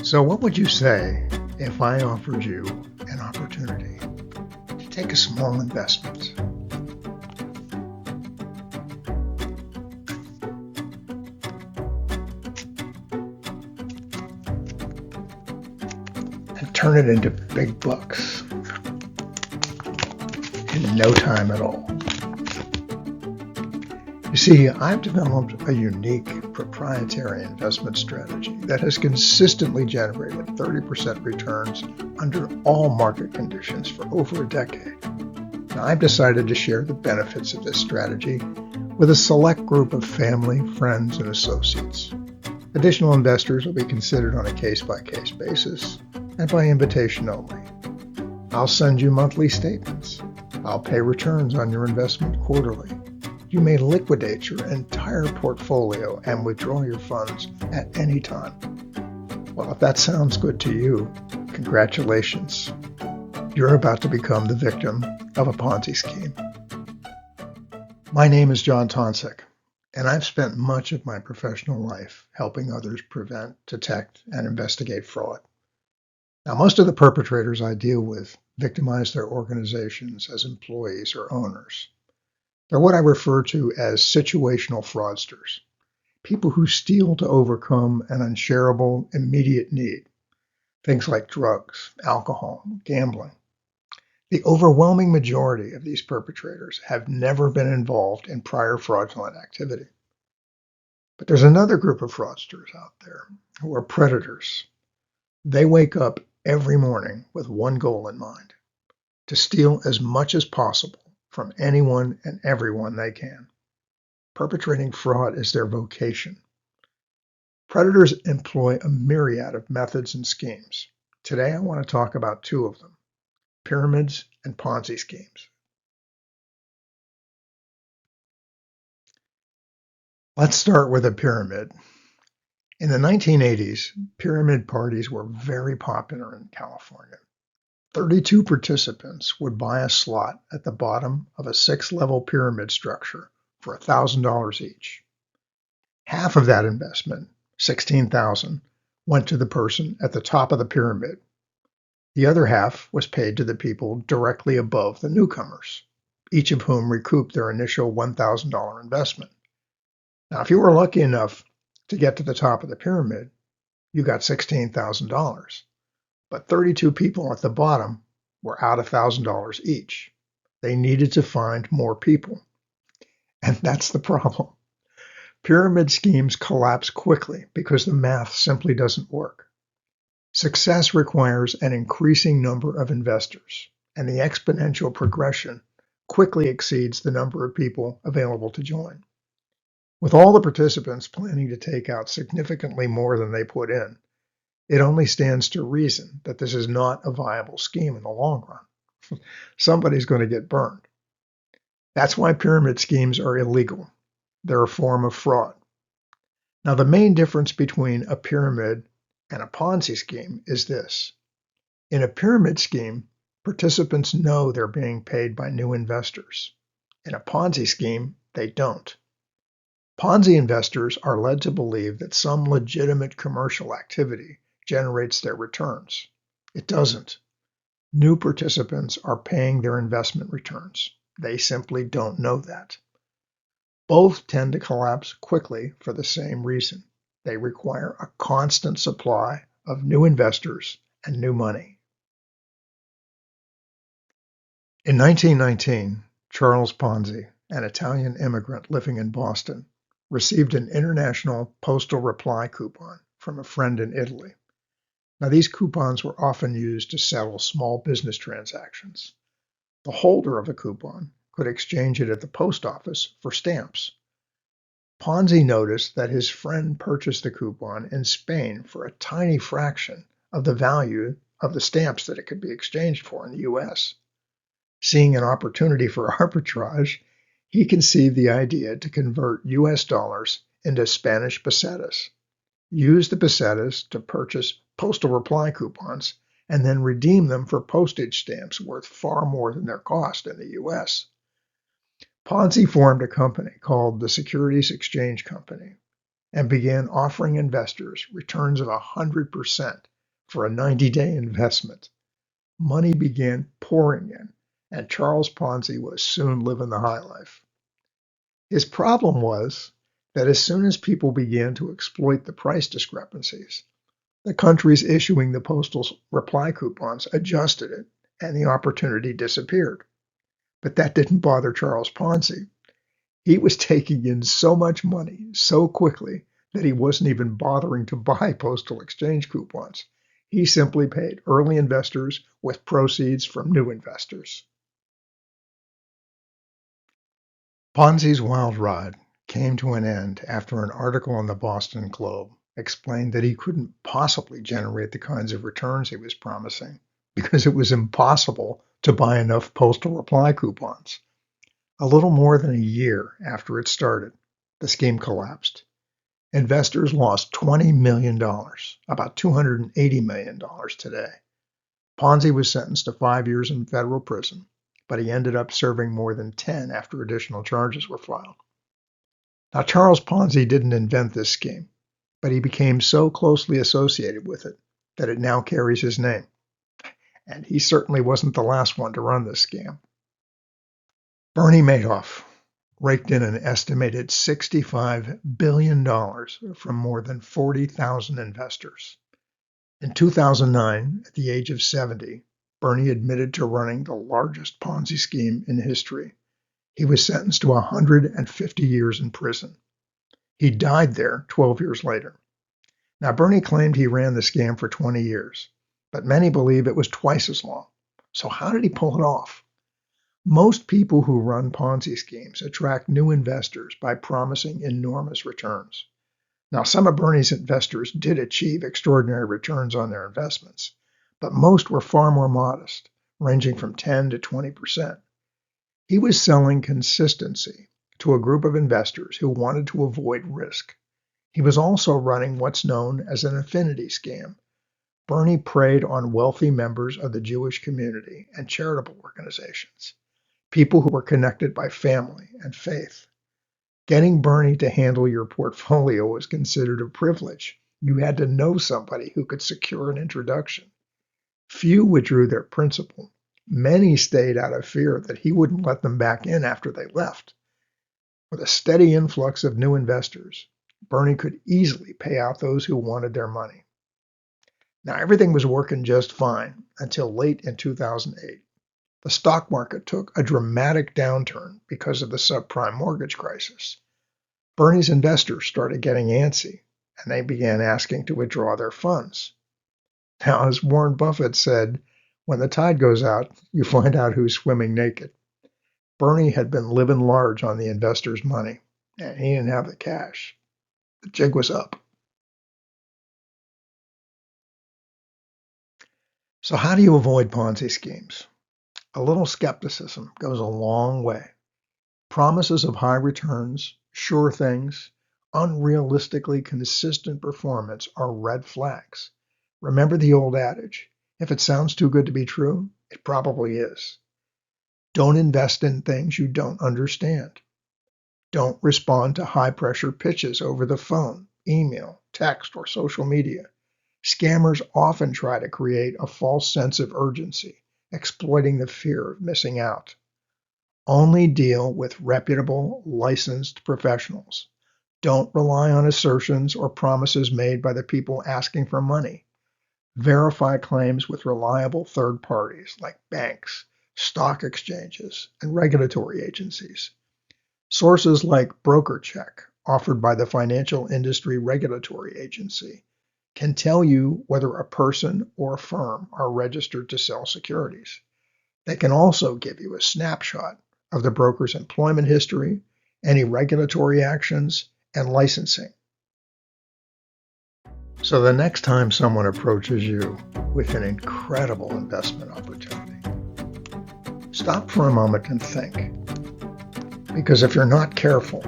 So, what would you say if I offered you an opportunity to take a small investment and turn it into big bucks in no time at all? You see, I've developed a unique proprietary investment strategy that has consistently generated 30% returns under all market conditions for over a decade. Now, I've decided to share the benefits of this strategy with a select group of family, friends, and associates. Additional investors will be considered on a case-by-case basis and by invitation only. I'll send you monthly statements. I'll pay returns on your investment quarterly. You may liquidate your entire portfolio and withdraw your funds at any time. Well, if that sounds good to you, congratulations. You're about to become the victim of a Ponzi scheme. My name is John Tonsek, and I've spent much of my professional life helping others prevent, detect, and investigate fraud. Now, most of the perpetrators I deal with victimize their organizations as employees or owners. They're what I refer to as situational fraudsters, people who steal to overcome an unshareable immediate need, things like drugs, alcohol, gambling. The overwhelming majority of these perpetrators have never been involved in prior fraudulent activity. But there's another group of fraudsters out there who are predators. They wake up every morning with one goal in mind: to steal as much as possible from anyone and everyone they can. Perpetrating fraud is their vocation. Predators employ a myriad of methods and schemes. Today, I want to talk about two of them: pyramids and Ponzi schemes. Let's start with a pyramid. In the 1980s, pyramid parties were very popular in California. 32 participants would buy a slot at the bottom of a 6-level pyramid structure for $1,000 each. Half of that investment, $16,000, went to the person at the top of the pyramid. The other half was paid to the people directly above the newcomers, each of whom recouped their initial $1,000 investment. Now, if you were lucky enough to get to the top of the pyramid, you got $16,000. But 32 people at the bottom were out $1,000 each. They needed to find more people. And that's the problem. Pyramid schemes collapse quickly because the math simply doesn't work. Success requires an increasing number of investors, and the exponential progression quickly exceeds the number of people available to join. With all the participants planning to take out significantly more than they put in, it only stands to reason that this is not a viable scheme in the long run. Somebody's going to get burned. That's why pyramid schemes are illegal. They're a form of fraud. Now, the main difference between a pyramid and a Ponzi scheme is this. In a pyramid scheme, participants know they're being paid by new investors. In a Ponzi scheme, they don't. Ponzi investors are led to believe that some legitimate commercial activity generates their returns. It doesn't. New participants are paying their investment returns. They simply don't know that. Both tend to collapse quickly for the same reason. They require a constant supply of new investors and new money. In 1919, Charles Ponzi, an Italian immigrant living in Boston, received an international postal reply coupon from a friend in Italy. Now, these coupons were often used to settle small business transactions. The holder of a coupon could exchange it at the post office for stamps. Ponzi noticed that his friend purchased the coupon in Spain for a tiny fraction of the value of the stamps that it could be exchanged for in the US. Seeing an opportunity for arbitrage, he conceived the idea to convert US dollars into Spanish pesetas, use the pesetas to purchase postal reply coupons, and then redeem them for postage stamps worth far more than their cost in the US. Ponzi formed a company called the Securities Exchange Company and began offering investors returns of 100% for a 90-day investment. Money began pouring in, and Charles Ponzi was soon living the high life. His problem was that as soon as people began to exploit the price discrepancies, the countries issuing the postal reply coupons adjusted it, and the opportunity disappeared. But that didn't bother Charles Ponzi. He was taking in so much money so quickly that he wasn't even bothering to buy postal exchange coupons. He simply paid early investors with proceeds from new investors. Ponzi's wild ride came to an end after an article in the Boston Globe explained that he couldn't possibly generate the kinds of returns he was promising because it was impossible to buy enough postal reply coupons. A little more than a year after it started, the scheme collapsed. Investors lost $20 million, about $280 million today. Ponzi was sentenced to 5 years in federal prison, but he ended up serving more than 10 after additional charges were filed. Now, Charles Ponzi didn't invent this scheme, but he became so closely associated with it that it now carries his name. And he certainly wasn't the last one to run this scam. Bernie Madoff raked in an estimated $65 billion from more than 40,000 investors. In 2009, at the age of 70, Bernie admitted to running the largest Ponzi scheme in history. He was sentenced to 150 years in prison. He died there 12 years later. Now, Bernie claimed he ran the scam for 20 years, but many believe it was twice as long. So how did he pull it off? Most people who run Ponzi schemes attract new investors by promising enormous returns. Now, some of Bernie's investors did achieve extraordinary returns on their investments, but most were far more modest, ranging from 10 to 20%. He was selling consistency to a group of investors who wanted to avoid risk. He was also running what's known as an affinity scam. Bernie preyed on wealthy members of the Jewish community and charitable organizations, people who were connected by family and faith. Getting Bernie to handle your portfolio was considered a privilege. You had to know somebody who could secure an introduction. Few withdrew their principal. Many stayed out of fear that he wouldn't let them back in after they left. With a steady influx of new investors, Bernie could easily pay out those who wanted their money. Now, everything was working just fine until late in 2008. The stock market took a dramatic downturn because of the subprime mortgage crisis. Bernie's investors started getting antsy, and they began asking to withdraw their funds. Now, as Warren Buffett said, when the tide goes out, you find out who's swimming naked. Bernie had been living large on the investors' money, and he didn't have the cash. The jig was up. So how do you avoid Ponzi schemes? A little skepticism goes a long way. Promises of high returns, sure things, unrealistically consistent performance are red flags. Remember the old adage, if it sounds too good to be true, it probably is. Don't invest in things you don't understand. Don't respond to high-pressure pitches over the phone, email, text, or social media. Scammers often try to create a false sense of urgency, exploiting the fear of missing out. Only deal with reputable, licensed professionals. Don't rely on assertions or promises made by the people asking for money. Verify claims with reliable third parties like banks, stock exchanges, and regulatory agencies. Sources like BrokerCheck, offered by the Financial Industry Regulatory Agency, can tell you whether a person or a firm are registered to sell securities. They can also give you a snapshot of the broker's employment history, any regulatory actions, and licensing. So the next time someone approaches you with an incredible investment opportunity, stop for a moment and think. Because if you're not careful,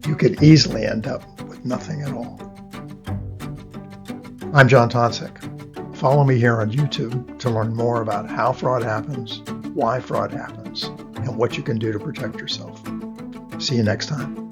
you could easily end up with nothing at all. I'm John Tonsek. Follow me here on YouTube to learn more about how fraud happens, why fraud happens, and what you can do to protect yourself. See you next time.